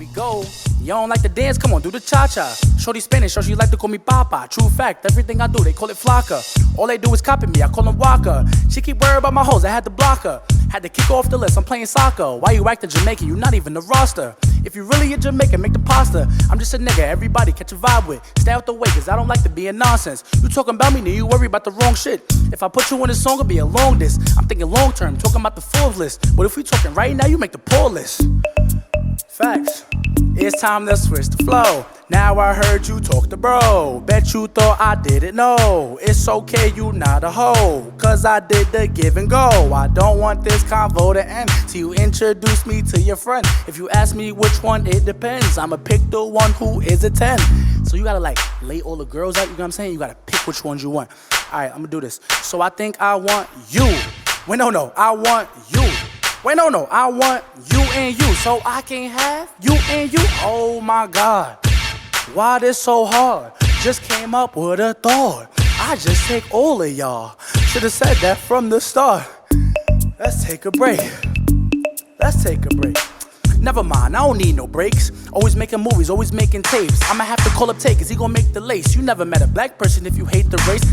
we go. You don't like to dance? Come on, do the cha-cha. Shorty Spanish, so she like to call me Papa. True fact, everything I do, they call it flaca. All they do is copy me, I call them Waka. She keep worried about my hoes, I had to block her. Had to kick her off the list, I'm playing soccer. Why you acting Jamaican? You not even the roster. If you really a Jamaican, make the pasta. I'm just a nigga, everybody catch a vibe with. Stay out the way, cause I don't like to be in nonsense. You talking about me, then you worry about the wrong shit. If I put you in a song, it'll be a long disc. I'm thinking long term, talking about the Forbes list. But if we talking right now, you make the poor list. Facts. It's time to switch the flow. Now I heard you talk to bro. Bet you thought I didn't know. It's okay, you not a hoe. Cause I did the give and go. I don't want this convo to end till you introduce me to your friend. If you ask me which one, it depends. I'ma pick the one who is a 10. So you gotta like lay all the girls out, you know what I'm saying? You gotta pick which ones you want. Alright, I'ma do this. So I think I want you. Wait, no, I want you. Wait, no, I want you and you. So I can have you and you. Oh my God, why this so hard? Just came up with a thought. I just take all of y'all. Should've said that from the start. Let's take a break. Let's take a break. Never mind, I don't need no breaks. Always making movies, always making tapes. I'ma have to call up Tay, cause he gon' make the lace. You never met a black person if you hate the race.